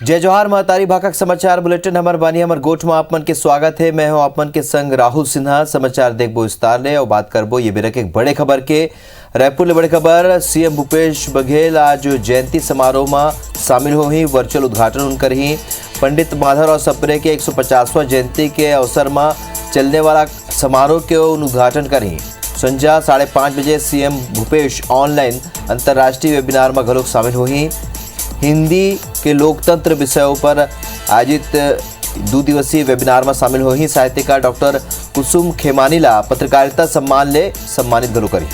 जय जोहार महतारी भाखक समाचार बुलेटिन हमर बानी हमर गोठ में आपमन के स्वागत है। मैं हूं आपमन के संग राहुल सिन्हा। समाचार देखबो विस्तार ले और बात करबो ये बेरक एक बड़े खबर के। रायपुर ले बड़े खबर, सीएम भूपेश बघेल आज जयंती समारोह में शामिल हो ही। वर्चुअल उद्घाटन उनकर ही। पंडित माधवराव सप्रे के 150वां जयंती के अवसर में चलने वाला समारोह के उद्घाटन कर ही। संध्या 5:30 बजे सीएम भूपेश ऑनलाइन अंतर्राष्ट्रीय वेबिनार में घलोक शामिल हो ही। हिंदी के लोकतंत्र विषयों पर आयोजित 2 दिवसीय वेबिनार में शामिल हो ही। साहित्यकार डॉक्टर कुसुम खेमानीला पत्रकारिता सम्मान ले सम्मानित घलो करी।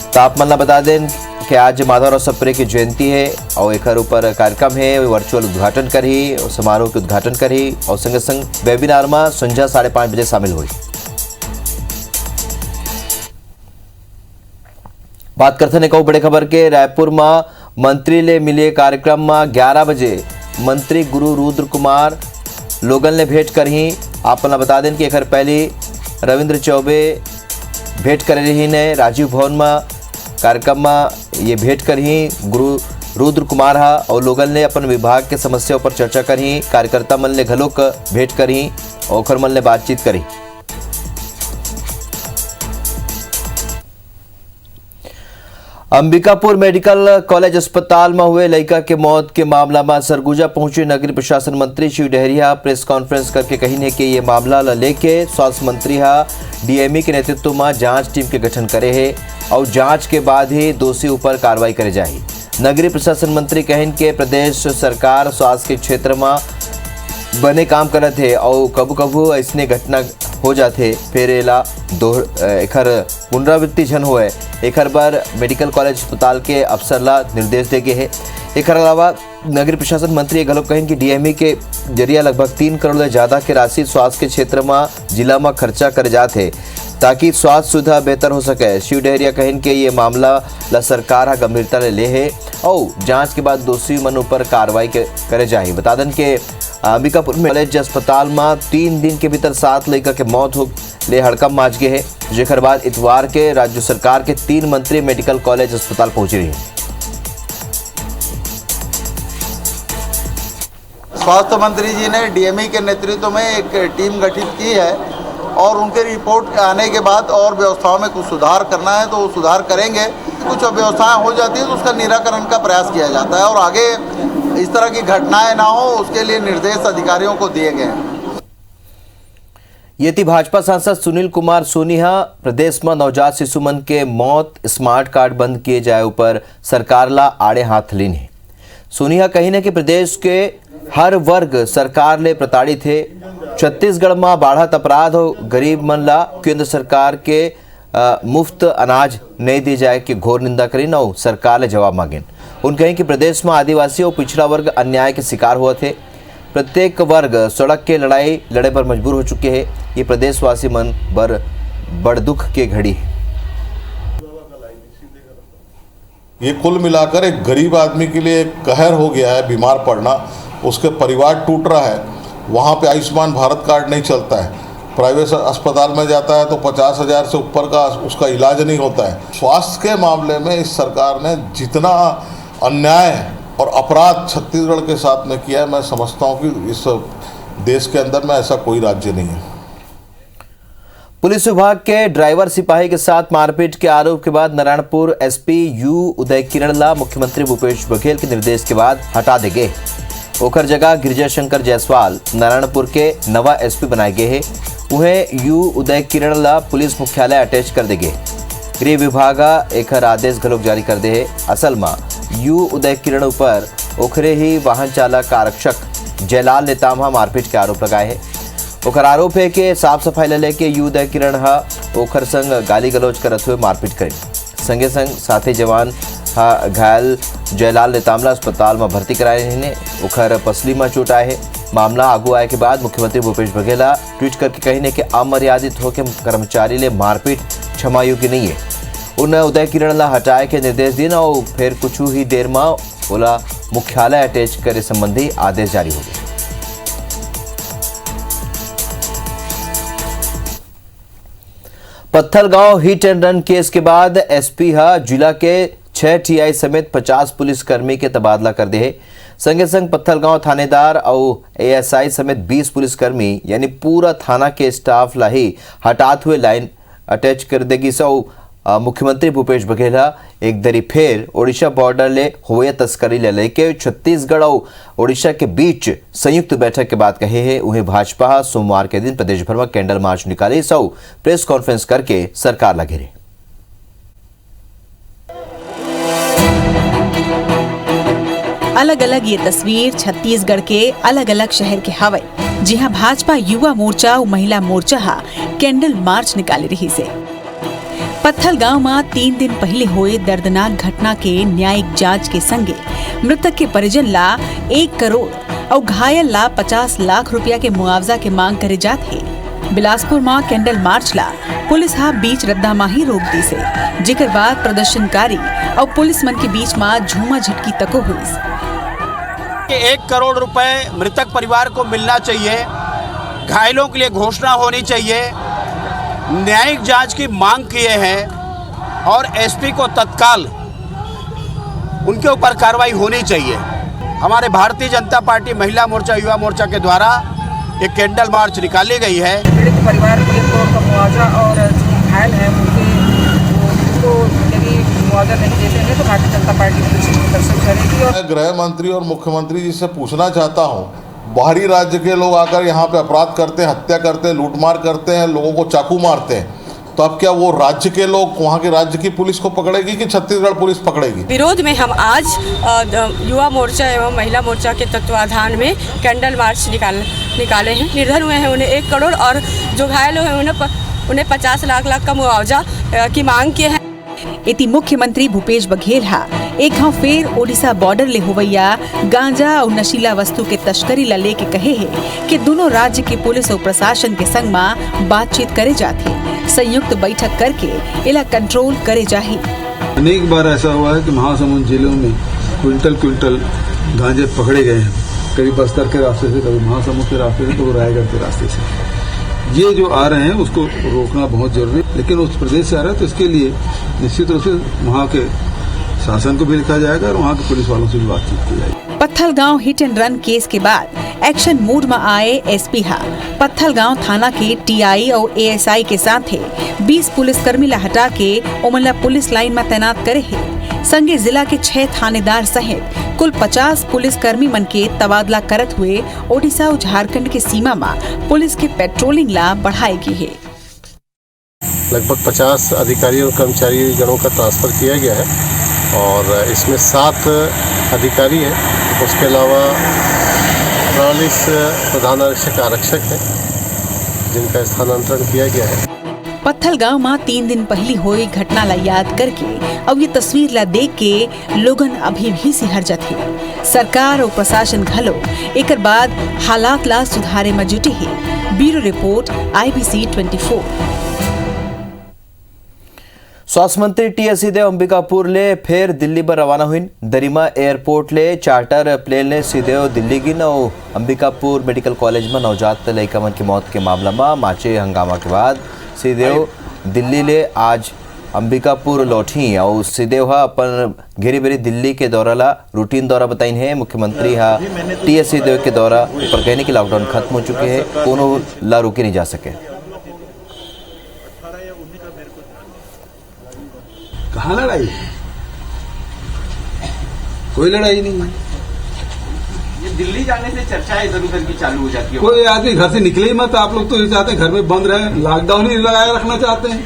तो आप मन बता दें कि आज माधवराव सप्रे की जयंती है और एक ऊपर कार्यक्रम है। वर्चुअल उद्घाटन करी और समारोह के उद्घाटन करी और संगे संग वेबिनार में संध्या 5:30 बजे शामिल हुई। बात करते हैं बड़े खबर के। रायपुर में मंत्री ले मिले कार्यक्रम में 11 बजे मंत्री गुरु रुद्र कुमार लोगन ने भेंट कर ही। आप बता दें कि एक पहले रविंद्र चौबे भेंट कर रही ने राजीव भवन में कार्यक्रम में ये भेंट कर ही। गुरु रुद्र कुमार हा और लोगन ने अपन विभाग के समस्याओं पर चर्चा कर ही। कार्यकर्ता मन ने घलोक भेंट कर ही और मन ने बातचीत करी। अंबिकापुर मेडिकल कॉलेज अस्पताल में हुए लड़का के मौत के मामला में सरगुजा पहुंचे नगरीय प्रशासन मंत्री शिव डहरिया प्रेस कॉन्फ्रेंस करके कही ने कि ये मामला लेके स्वास्थ्य मंत्री डीएमई के नेतृत्व में जांच टीम के गठन करे है और जांच के बाद ही दोषी ऊपर कार्रवाई करे जाए। नगरीय प्रशासन मंत्री कहन के प्रदेश सरकार स्वास्थ्य के क्षेत्र में बने काम करत है और कबू कबू ऐसने घटना हो जाते फिर एला एखर पुनरावृत्ति झन होए। एक बार मेडिकल कॉलेज अस्पताल के अफसर ला निर्देश दे गए है। एक अलावा नगरीय प्रशासन मंत्री घलोक कहें कि डीएमई के जरिए लगभग 3 करोड़ से ज़्यादा के राशि स्वास्थ्य के क्षेत्र में जिला में खर्चा करे जाते ताकि स्वास्थ्य सुविधा बेहतर हो सके। शिव डहरिया कहें कि ये मामला ला सरकार गंभीरता ले है और जांच के बाद दोषी मन ऊपर कार्रवाई करे जाए। बता दें कि अंबिकापुर में कॉलेज अस्पताल में 3 दिन के भीतर 7 लड़का के मौत हो ले हड़कम माच गए है। जेकर बाद इतवार के राज्य सरकार के 3 मंत्री मेडिकल कॉलेज अस्पताल पहुंचे रहे। स्वास्थ्य मंत्री जी ने डीएमई के नेतृत्व में एक टीम गठित की है और उनके रिपोर्ट आने के बाद और व्यवस्थाओं में कुछ सुधार करना है तो वो सुधार करेंगे। कुछ अव्यवस्थाएं हो जाती है तो उसका निराकरण का प्रयास किया जाता है और आगे इस तरह की घटनाएं ना हो उसके लिए निर्देश अधिकारियों को दिए गए हैं। ये थी भाजपा सांसद सुनील कुमार सोनिहा। प्रदेश में नवजात शिशु मन के मौत स्मार्ट कार्ड बंद किए जाए ऊपर सरकार ला आड़े हाथ लीन है। सोनिहा कही ने कि प्रदेश के हर वर्ग सरकार ले प्रताड़ित है। छत्तीसगढ़ में बाढ़त अपराध और गरीब मन ला केंद्र सरकार के मुफ्त अनाज नहीं दी जाए कि घोर निंदा करी न सरकार ले जवाब मांगे। उन कहें कि प्रदेश में आदिवासी और पिछड़ा वर्ग अन्याय के शिकार हुआ थे। प्रत्येक वर्ग सड़क के लड़ाई लड़े पर मजबूर हो चुके हैं। ये प्रदेशवासी मन बड़ दुख के घड़ी है। ये कुल मिलाकर एक गरीब आदमी के लिए एक कहर हो गया है। बीमार पड़ना, उसके परिवार टूट रहा है। वहाँ पे आयुष्मान भारत कार्ड नहीं चलता है। प्राइवेट अस्पताल में जाता है तो 50,000 से ऊपर का उसका इलाज नहीं होता है। स्वास्थ्य के मामले में इस सरकार ने जितना अन्याय और अपराध छत्तीसगढ़ के साथ में किया है, मैं समझता हूँ कि इस देश के अंदर में ऐसा कोई राज्य नहीं है। पुलिस विभाग के ड्राइवर सिपाही के साथ मारपीट के आरोप के बाद नारायणपुर एसपी यू उदय किरण ला मुख्यमंत्री भूपेश बघेल के निर्देश के बाद हटा दे गए। ओकर जगह गिरिजा शंकर जायसवाल नारायणपुर के नवा एसपी बनाए गए हैं। उन्हें यू उदय किरण ला पुलिस मुख्यालय अटैच कर दे गए। गृह विभाग एक आदेश घलोक जारी कर दे है। असल में यू उदय किरण ऊपर ओखरे ही वाहन चालक आरक्षक जयलाल नेताम मारपीट के आरोप लगाए हैं। ओकर आरोप है कि साफ सफाई लेके यू उदय किरण ओखर संग गाली गलौज करते हुए मारपीट करी। संगे संग साथी जवान घायल जयलाल नेतामला अस्पताल में भर्ती कराए ने ओखर पसली में चोट आए है। मामला आगू आए के बाद मुख्यमंत्री भूपेश बघेल ट्वीट करके कही कि अमर्यादित होकर कर्मचारी ले मारपीट क्षमा योग्य नहीं है। उन उदय किरण ला हटाए के निर्देश दिए और फिर कुछ ही देर में ओला मुख्यालय अटैच करे संबंधी आदेश जारी हो गए। Pathalgaon hit and run case के बाद एसपी जिला के 6 टीआई समेत 50 पुलिसकर्मी के तबादला कर दिए। संगे संग पत्थलगांव थानेदार और एएसआई समेत 20 पुलिसकर्मी यानी पूरा थाना के स्टाफ ला ही हटाते हुए लाइन अटैच कर देगी। मुख्यमंत्री भूपेश बघेल एक दरी फेर ओडिशा बॉर्डर ले हुए तस्करी ले लेके छत्तीसगढ़ और ओडिशा के बीच संयुक्त बैठक के बाद कहे हैं उन्हें भाजपा सोमवार के दिन प्रदेश भर में कैंडल मार्च निकाली प्रेस कॉन्फ्रेंस करके सरकार ला घेरे। अलग अलग ये तस्वीर छत्तीसगढ़ के अलग अलग शहर के हवे जहां भाजपा युवा मोर्चा और महिला मोर्चा कैंडल मार्च निकाली रही से। पत्थलगांव में 3 दिन पहले हुए दर्दनाक घटना के न्यायिक जांच के संगे मृतक के परिजन ला 1 करोड़ और घायल ला 50 लाख रुपया के मुआवजा के मांग करे जाते। बिलासपुर में कैंडल मार्च ला पुलिस बीच रद्दा माही रोक दी से, जिकर बाद प्रदर्शनकारी और पुलिस मन के बीच में झूमा झटकी तको हुई। 1 करोड़ रुपए मृतक परिवार को मिलना चाहिए, घायलों के लिए घोषणा होनी चाहिए, न्यायिक जांच की मांग किए हैं और एसपी को तत्काल उनके ऊपर कार्रवाई होनी चाहिए। हमारे भारतीय जनता पार्टी महिला मोर्चा युवा मोर्चा के द्वारा एक कैंडल मार्च निकाली गई है। पीड़ित परिवार को 1 करोड़ का मुआवजा और घायल है उनको यदि मुआवजा नहीं देते हैं तो भारतीय जनता पार्टी प्रदर्शन करेगी। और गृह मंत्री और मुख्यमंत्री जी से पूछना चाहता हूँ, बाहरी राज्य के लोग आकर यहाँ पे अपराध करते हैं, हत्या करते हैं, लूटमार करते हैं, लोगों को चाकू मारते हैं, तो अब क्या वो राज्य के लोग वहाँ के राज्य की पुलिस को पकड़ेगी कि छत्तीसगढ़ पुलिस पकड़ेगी? विरोध में हम आज युवा मोर्चा एवं महिला मोर्चा के तत्वाधान में कैंडल मार्च निकाले हैं। निर्धन हुए हैं उन्हें 1 करोड़ और जो घायल हुए हैं उन्हें 50 लाख का मुआवजा की मांग किए हैं। इति मुख्यमंत्री भूपेश बघेल एक फेर ओडिशा बॉर्डर ले होवैया गांजा और नशीला वस्तु के तस्करी ला लेके कहे है कि दोनों राज्य के पुलिस और प्रशासन के संग में बातचीत करे जाते, संयुक्त बैठक करके इला कंट्रोल करे जाही। अनेक बार ऐसा हुआ है कि महासमुंद जिलों में क्विंटल गांजे पकड़े गए हैं, कभी बस्तर के रास्ते से, कभी महासमुंद के रास्ते से, तो रायगढ़ के रास्ते से। ये जो आ रहे हैं उसको रोकना बहुत जरूरी है, लेकिन उस प्रदेश से आ रहा है तो इसके लिए निश्चित रूप से वहाँ के शासन को भी लिखा जाएगा और वहाँ के पुलिस वालों से भी बातचीत की जाएगी। Pathalgaon hit and run case के बाद एक्शन मूड में आए एसपी पत्थलगांव थाना के टीआई और एएसआई के साथ 20 पुलिसकर्मी ला हटा के ओमला पुलिस लाइन में तैनात करे है। संगे जिला के 6 थानेदार सहित कुल 50 पुलिसकर्मी मन के तबादला करत हुए ओडिशा और झारखंड के सीमा में पुलिस के पेट्रोलिंग ला बढ़ाएगी है। लगभग 50 अधिकारी और कर्मचारी गणों का ट्रांसफर किया गया है और इसमें 7 अधिकारी हैं, उसके अलावा 43 प्रधान आरक्षक हैं जिनका स्थानांतरण किया गया है। पत्थलगांव में 3 दिन पहली हुई घटना ला याद करके अब ये तस्वीर ला देख के लोगन अभी भी सिहर जाते। सरकार और प्रशासन घलो एकर बाद हालात ला सुधारे में जुटे है। Bureau report IBC 24। स्वास्थ्य मंत्री टी.एस. सिंहदेव अंबिकापुर ले फिर दिल्ली पर रवाना हुई। दरिमा एयरपोर्ट ले चार्टर प्लेन ले सिंहदेव दिल्ली गिन और अंबिकापुर मेडिकल कॉलेज में नवजात लड़का मन की मौत के मामला में माचे हंगामा के बाद सिंहदेव दिल्ली ले आज अंबिकापुर लौटी और सिंहदेव अपन घेरी बेरी दिल्ली के दौरा ला रूटीन दौरा बताई है। मुख्यमंत्री टी.एस. सिंहदेव के दौरा पर कहने की लॉकडाउन खत्म हो चुके हैं, कोनो ला रुके नहीं जा सके। कहाँ लड़ाई? कोई लड़ाई नहीं है। ये दिल्ली जाने से चर्चा इधर उधर की चालू हो जाती है। कोई आदमी घर से निकले ही मत। आप लोग तो ये चाहते हैं घर में बंद रहे, लॉकडाउन ही लगाए रखना चाहते हैं।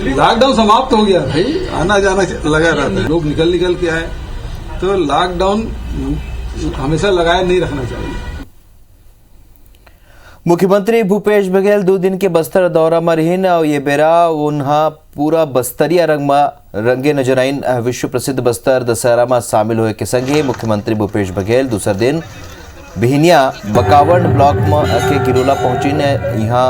लॉकडाउन समाप्त हो गया भाई, आना जाना लगा रहता है। लोग निकल के आए तो लॉकडाउन हमेशा लगाए नहीं रखना चाहिए। मुख्यमंत्री भूपेश बघेल 2 दिन के बस्तर दौरा में रहीन और ये बेरा उन्हा पूरा बस्तरिया रंग में रंगे नजर आइन। विश्व प्रसिद्ध बस्तर दशहरा में शामिल हुए के संगे मुख्यमंत्री भूपेश बघेल दूसरे दिन बिहनिया बकावंड ब्लॉक में के गिरोला पहुंचीन। यहाँ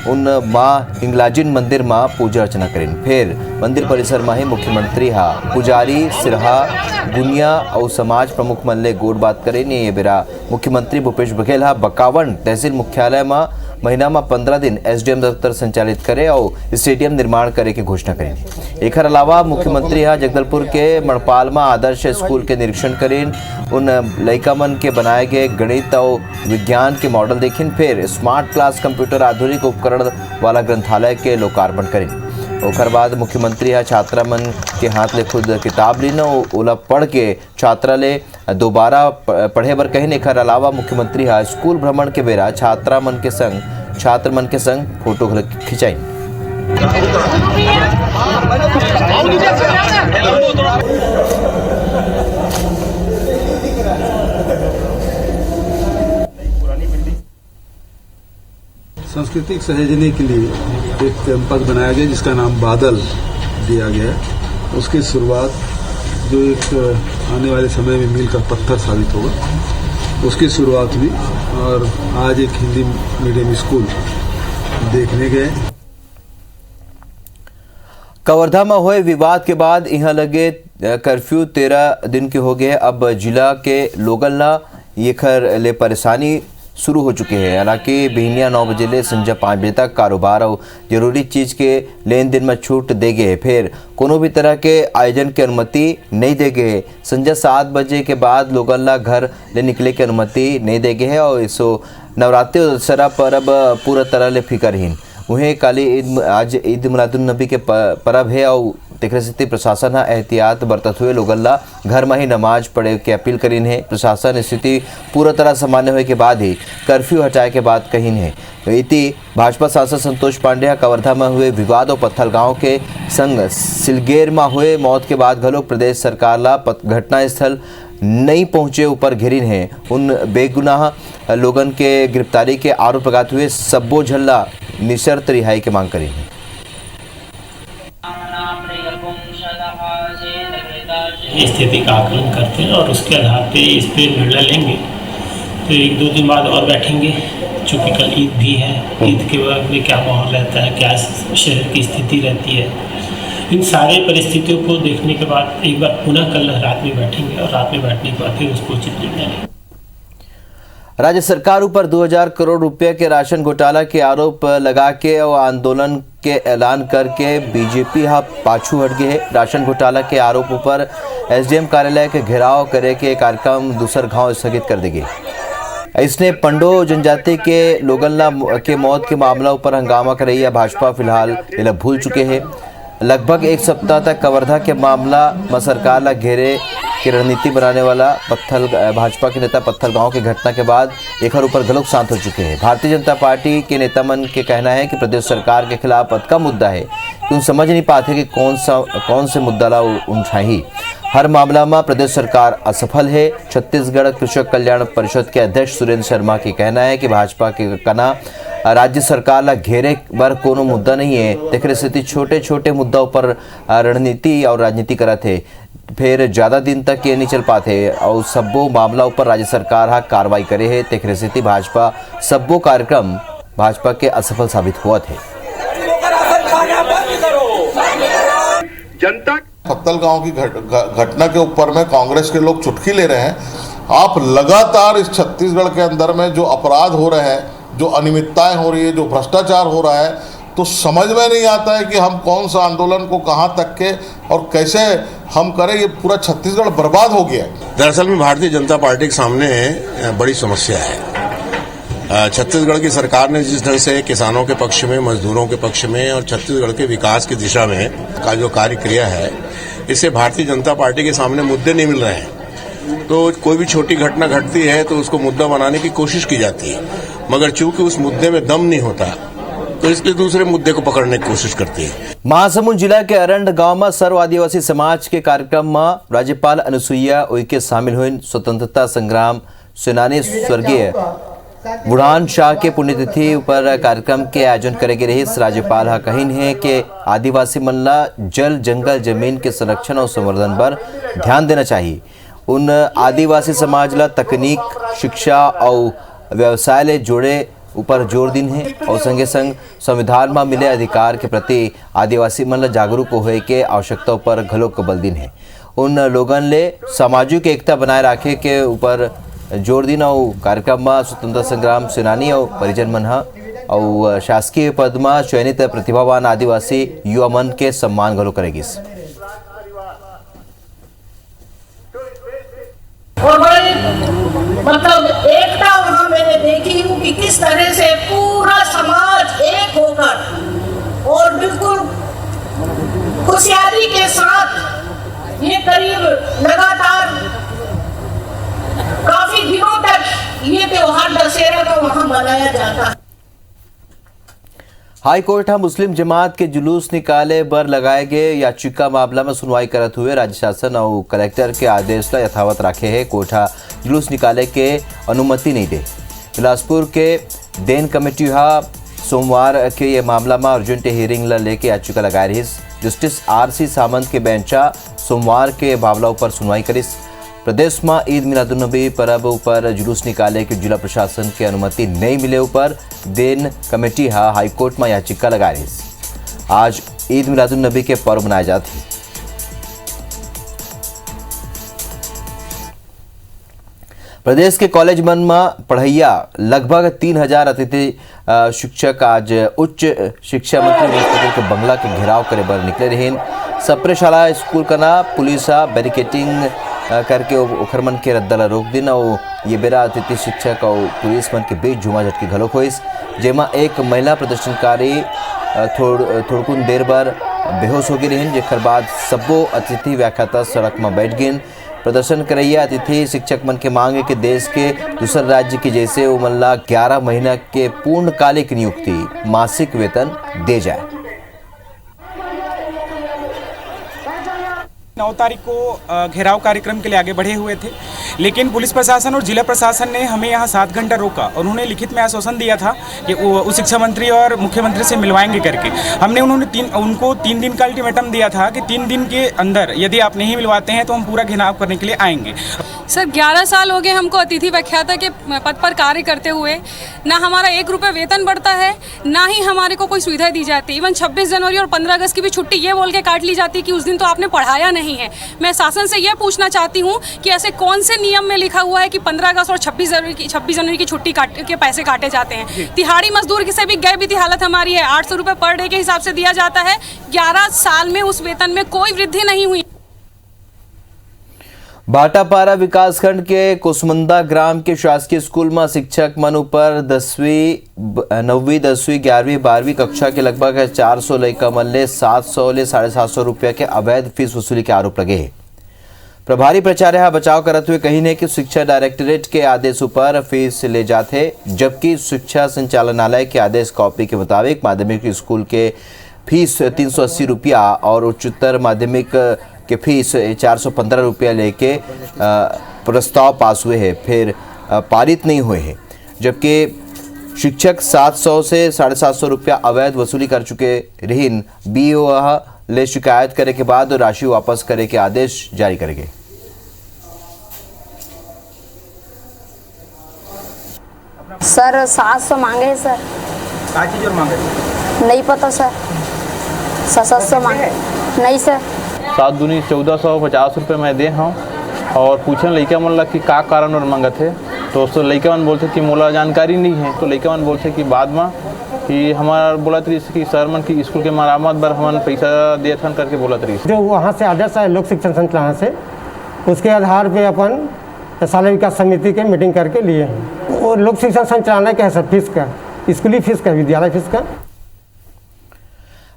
उन माँ हिंगलाजिन मंदिर में पूजा अर्चना करीन। फिर मंदिर परिसर में ही मुख्यमंत्री पुजारी सिरहा गुनिया और समाज प्रमुख मन ले गोड़ बात करें। ये बेरा मुख्यमंत्री भूपेश बघेल बकावंड तहसील मुख्यालय में महीना में 15 दिन एसडीएम दफ्तर संचालित करे और स्टेडियम निर्माण करे की घोषणा करें। एक अलावा मुख्यमंत्री यहाँ जगदलपुर के मणपाल में आदर्श स्कूल के निरीक्षण करें, उन लड़का मन के बनाए गए गणित और विज्ञान के मॉडल देखें, फिर स्मार्ट क्लास कंप्यूटर आधुनिक उपकरण वाला ग्रंथालय के लोकार्पण करें। ओकर बाद मुख्यमंत्री यहाँ छात्रा मन के हाथ ले खुद किताब लीन ओला पढ़ के छात्रा ले दोबारा पढ़े बर कहीं। एकर अलावा मुख्यमंत्री यहाँ स्कूल भ्रमण के बेरा छात्र मन के संग फोटो खिंचाई। सांस्कृतिक सहेजने के लिए एक कैंपस बनाया गया जिसका नाम बादल दिया गया है। उसकी शुरुआत जो एक आने वाले समय में मील का पत्थर साबित होगा, उसकी शुरुआत हुई और आज एक हिंदी मीडियम स्कूल देखने गए। कवर्धा में हुए विवाद के बाद यहाँ लगे कर्फ्यू 13 दिन के हो गए। अब जिला के लोगन ला ये खर ले परेशानी शुरू हो चुके हैं। हालांकि बिहनिया 9 बजे ले संजय 5 बजे तक कारोबार और जरूरी चीज़ के लेन देन में छूट दे गए, फिर कोनो भी तरह के आयोजन की अनुमति नहीं दे गए। संजय 7 बजे के बाद लोगन ला घर ले निकले की अनुमति नहीं दे गए है और इसो नवरात्रि और दशहरा पर्व पूरा तरह ले फिकरहीन। वहीं काली आज ईद मिलादुन्नबी के पर्व है और तेकरे स्थिति प्रशासन एहतियात बरतत हुए लोगन ला घर में ही नमाज पढ़े के अपील करीन है। प्रशासन स्थिति पूरा तरह सामान्य होने के बाद ही कर्फ्यू हटाए के बाद कहीन है। इति भाजपा सांसद संतोष पांडे कवर्धा में हुए विवाद और पत्थल गांव के संग सिलगेर में हुए मौत के बाद घलोक प्रदेश सरकार ला घटना स्थल नहीं पहुंचे ऊपर घेरिन है। उन बेगुनाह लोगन के गिरफ्तारी के आरोप लगाते हुए सब्बो झल्ला निशर्त रिहाई की मांग करी है। स्थिति का आकलन करते हैं और उसके आधार पे इस पे निर्णय लेंगे। तो 1-2 दिन बाद और बैठेंगे, चूँकि कल ईद भी है। ईद के बाद में क्या माहौल रहता है, क्या शहर की स्थिति रहती है, इन सारे परिस्थितियों को देखने के बाद एक बार पुनः कल रात में बैठेंगे और रात में बैठने के बाद फिर उसको उचित निर्णय लेंगे। राज्य सरकार ऊपर 2000 करोड़ रुपए के राशन घोटाला के आरोप लगा के और आंदोलन के ऐलान करके बीजेपी पाछू हट गए है। राशन घोटाला के आरोप पर एसडीएम कार्यालय के घेराव करे के कार्यक्रम दूसर गांव स्थगित कर देंगे। इसने पंडो जनजाति के लोगन के मौत के मामला पर हंगामा कर रही है। भाजपा फिलहाल इला भूल चुके हैं। लगभग एक सप्ताह तक कवर्धा के मामला में सरकार ला घेरे की रणनीति बनाने वाला भाजपा के नेता पत्थल गांव की घटना के बाद एक ऊपर गलोक शांत हो चुके हैं। भारतीय जनता पार्टी के नेता मन के कहना है कि प्रदेश सरकार के खिलाफ अतका मुद्दा है कि उन समझ नहीं पाते कि कौन से मुद्दा ला उठाही। हर मामला में प्रदेश सरकार असफल है। छत्तीसगढ़ कृषक कल्याण परिषद के अध्यक्ष सुरेंद्र शर्मा की कहना है कि भाजपा के कहना राज्य सरकार ला घेरे पर कोनो मुद्दा नहीं है। तेकरे स्थिति छोटे छोटे मुद्दों पर रणनीति और राजनीति करत है, फिर ज़्यादा दिन तक ये नहीं चल पाते और सब्बो मामला ऊपर राज्य सरकार कार्रवाई करे है। तेकरे स्थिति भाजपा सब्बो कार्यक्रम भाजपा के असफल साबित हुआ थे। जनता पत्तल गांव की घटना के ऊपर में कांग्रेस के लोग चुटकी ले रहे हैं। आप लगातार इस छत्तीसगढ़ के अंदर में जो अपराध हो रहे हैं, जो अनियमितताएं हो रही है, जो भ्रष्टाचार हो रहा है, तो समझ में नहीं आता है कि हम कौन सा आंदोलन को कहां तक के और कैसे हम करें। ये पूरा छत्तीसगढ़ बर्बाद हो गया है। दरअसल में भारतीय जनता पार्टी के सामने बड़ी समस्या है। छत्तीसगढ़ की सरकार ने जिस ढंग से किसानों के पक्ष में, मजदूरों के पक्ष में और छत्तीसगढ़ के विकास की दिशा में का जो कार्य किया है, इससे भारतीय जनता पार्टी के सामने मुद्दे नहीं मिल रहे हैं। तो कोई भी छोटी घटना घटती है तो उसको मुद्दा बनाने की कोशिश की जाती है, मगर चूंकि उस मुद्दे में दम नहीं होता तो इसलिए दूसरे मुद्दे को पकड़ने की कोशिश करती है। महासमुंद जिला के अरंड गांव में सर्व आदिवासी समाज के कार्यक्रम में राज्यपाल अनुसुईया उइके शामिल हुई। स्वतंत्रता संग्राम सेनानी स्वर्गीय बुढ़ान शाह के पुण्यतिथि पर कार्यक्रम के आयोजन करेगी रही। राज्यपाल कहीन है कि आदिवासी मल्ला जल जंगल जमीन के संरक्षण और संवर्धन पर ध्यान देना चाहिए। उन आदिवासी समाज ला तकनीक, शिक्षा और व्यवसाय ले जोड़े ऊपर जोर दिन है और संगे संग संविधान में मिले अधिकार के प्रति आदिवासी मन जागरूक होए के आवश्यकता पर घलोक बल दिन है। उन लोगन ले सामाजिक एकता बनाए रखे के ऊपर जोर दिन और कार्यक्रम में स्वतंत्रता संग्राम सेनानी और परिजन मन और शासकीय पद में चयनित प्रतिभावान आदिवासी युवा मन के सम्मान घलो करेगी। और बड़ी मतलब एकता वहाँ मैंने देखी हूँ कि किस तरह से पूरा समाज एक होकर और बिल्कुल खुशहाली के साथ ये करीब लगातार काफी दिनों तक ये त्योहार दशहरा का वहाँ मनाया जाता है। हाई कोर्ट मुस्लिम जमात के जुलूस निकाले बर लगाए गए याचिका मामला में सुनवाई करत हुए राज्य शासन और कलेक्टर के आदेश ला यथावत रखे है। कोर्ट जुलूस निकाले के अनुमति नहीं दे। बिलासपुर के देन कमेटी सोमवार के ये मामला में अर्जेंट हियरिंग ला लेके याचिका लगाए रही। जस्टिस RC सामंत के बेंचा सोमवार के मामला ऊपर सुनवाई करिस। प्रदेश में ईद मिलादुन्नबी पर्व ऊपर जुलूस निकाले के जिला प्रशासन के अनुमति नहीं मिले ऊपर देन कमेटी हाईकोर्ट में याचिका लगाई रही। आज ईद मिलादुन्नबी के पर्व मनाए जाते। प्रदेश के कॉलेज मन में पढ़ैया लगभग 3000 अतिथि शिक्षक आज उच्च शिक्षा मंत्री रमेश पटेल के बंगला के घेराव करे बर निकले रहे। सप्रे शाला स्कूल का ना पुलिस बैरिकेटिंग करके ओखर मन के रद्दा रोक दिन और ये बेरा अतिथि शिक्षक और पुलिस मन के बीच झुमाझटकी घलोक होइस, जेमा एक महिला प्रदर्शनकारी थोड़कुन देर बार बेहोश हो गई रही, जेकर बाद सब्बो अतिथि व्याख्याता सड़क में बैठ गए। प्रदर्शन करैया अतिथि शिक्षक मन के मांगे कि देश के दूसर राज्य के जैसे उमल्ला 11 महीना के पूर्णकालिक नियुक्ति मासिक वेतन दे जाए। 9 तारीख को घेराव कार्यक्रम के लिए आगे बढ़े हुए थे, लेकिन पुलिस प्रशासन और जिला प्रशासन ने हमें यहाँ 7 घंटा रोका और उन्होंने लिखित में आश्वासन दिया था कि वो शिक्षा मंत्री और मुख्यमंत्री से मिलवाएंगे करके। हमने उनको 3 दिन का अल्टीमेटम दिया था कि 3 दिन के अंदर यदि आप नहीं मिलवाते हैं तो हम पूरा घेराव करने के लिए आएंगे। सर 11 साल हो गए हमको अतिथि व्याख्याता के पद पर कार्य करते हुए, ना हमारा 1 रुपये वेतन बढ़ता है, ना ही हमारे को कोई सुविधा दी जाती। इवन 26 जनवरी और 15 अगस्त की भी छुट्टी ये बोल के काट ली जाती कि उस दिन तो आपने पढ़ाया नहीं है। मैं शासन से यह पूछना चाहती हूँ कि ऐसे कौन से नियम में लिखा हुआ है कि 15 अगस्त और 26 जनवरी की छुट्टी के पैसे काटे जाते हैं। तिहाड़ी मजदूर से भी गए बीती हालत हमारी है, 800 रुपये पर डे के हिसाब से दिया जाता है। 11 साल में उस वेतन में कोई वृद्धि नहीं हुई। भाटापारा विकासखंड के कुसमुंदा ग्राम के शासकीय स्कूल में शिक्षक मन पर 10वीं 9वीं 10वीं 11वीं 12वीं कक्षा के लगभग 400 लड़का मन ले 700 ले 750 रुपया के अवैध फीस वसूली के आरोप लगे हैं। प्रभारी प्राचार्य बचाव करते हुए कही ने कि शिक्षा डायरेक्टरेट के आदेश पर फीस ले जाते, जबकि शिक्षा संचालनालय के आदेश कॉपी के मुताबिक माध्यमिक स्कूल के फीस 380 रुपया और उच्चतर माध्यमिक के फीस 415 रुपया लेके प्रस्ताव पास हुए हैं, फिर पारित नहीं हुए हैं, जबकि शिक्षक 700 से 750 रुपया अवैध वसूली कर चुके रहीन। BO ले शिकायत करे के बाद राशि वापस करे के आदेश जारी करेंगे। सर 700 मांगे हैं सर। क्या चीज़ और मांगे? नहीं पता सर। 700 मांगे नहीं सर। 7 दूनी 1450 रुपये मैं दे हूँ और पूछन लड़का मन ला कि का कारण और मांगत है, तो लड़का मन बोलते कि मोला जानकारी नहीं है। तो लड़का मन बोलते कि बाद में कि हमारा बोलत रही कि सर मन की स्कूल के मरामत बर हमन पैसा देत हन करके बोलत रही। जो वहाँ से आदेश आए लोक शिक्षण संचालनालय से, उसके आधार पे अपन शाला विकास समिति के मीटिंग करके लिए हैं। वो लोक शिक्षण संचालनालय का है सर फीस का, स्कूली फीस का, विद्यालय फीस का।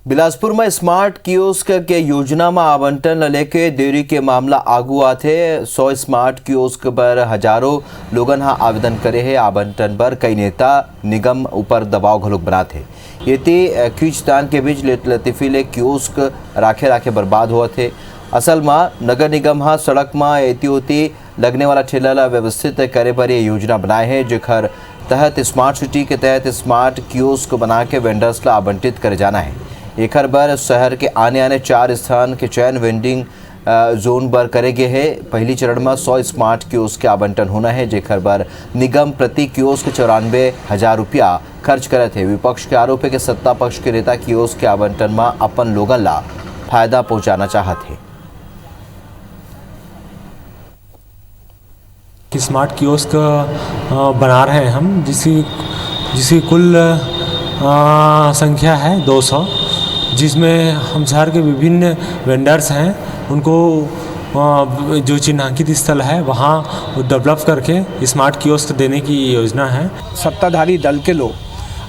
बिलासपुर में स्मार्ट कियोस्क के योजना में आवंटन लेके देरी के मामला आगू आते। 100 स्मार्ट कियोस्क पर हजारों लोगन आवेदन करे है। आवंटन पर कई नेता निगम ऊपर दबाव घलोक बनाते। ये खींचतान के बीच लतीफी ले कियोस्क राखे बर्बाद हुआ थे। असल में नगर निगम सड़क में एती लगने वाला ठेला ला व्यवस्थित करे पर ये योजना बनाए है, जेकर तहत स्मार्ट सिटी के तहत स्मार्ट कियोस्क बना के वेंडर्स ला आवंटित करे जाना है। एक बार शहर के आने 4 स्थान के चयन वेंडिंग जोन पर करे गए है। पहली चरण में 100 स्मार्ट कियोस्क के आवंटन होना है, जेकर बार निगम प्रति कियोस्क 94,000 रुपया खर्च करे थे। विपक्ष के आरोप है कि सत्ता पक्ष के नेता कियोस्क के आवंटन में अपन लोगन ला फायदा पहुंचाना चाहते हैं। स्मार्ट कियोस्क बना रहे हैं हम, जिसकी कुल संख्या है 200, जिसमें हम शहर के विभिन्न वेंडर्स हैं उनको जो चिन्हांकित स्थल है वहाँ डेवलप करके स्मार्ट कियोस्क देने की योजना है। सत्ताधारी दल के लोग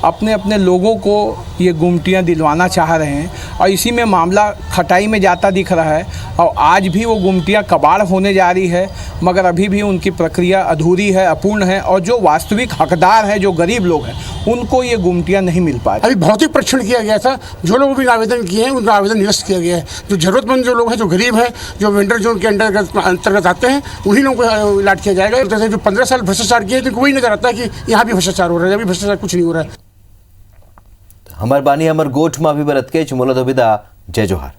अपने अपने लोगों को ये गुमटियाँ दिलवाना चाह रहे हैं और इसी में मामला खटाई में जाता दिख रहा है और आज भी वो गुमटियाँ कबाड़ होने जा रही है, मगर अभी भी उनकी प्रक्रिया अधूरी है, अपूर्ण है और जो वास्तविक हकदार हैं, जो गरीब लोग हैं, उनको ये गुमटियाँ नहीं मिल पा रही। अभी भौतिक परीक्षण किया गया था, जो लोग भी आवेदन किए हैं उनका आवेदन निरस्त किया गया है। जो ज़रूरतमंद जो लोग हैं, जो गरीब हैं, जो वेंडर जोन के अंतर्गत आते हैं, उन्हीं लोगों को इलाट किया जाएगा। जैसे जो 15 साल भ्रष्टाचार किए तो वही नजर आता है कि यहाँ भी भ्रष्टाचार हो रहा है, अभी भ्रष्टाचार कुछ नहीं हो रहा है। हमार बानी हमर गोठ में भी बरत के चुमोला धोबिदा जय जोहार।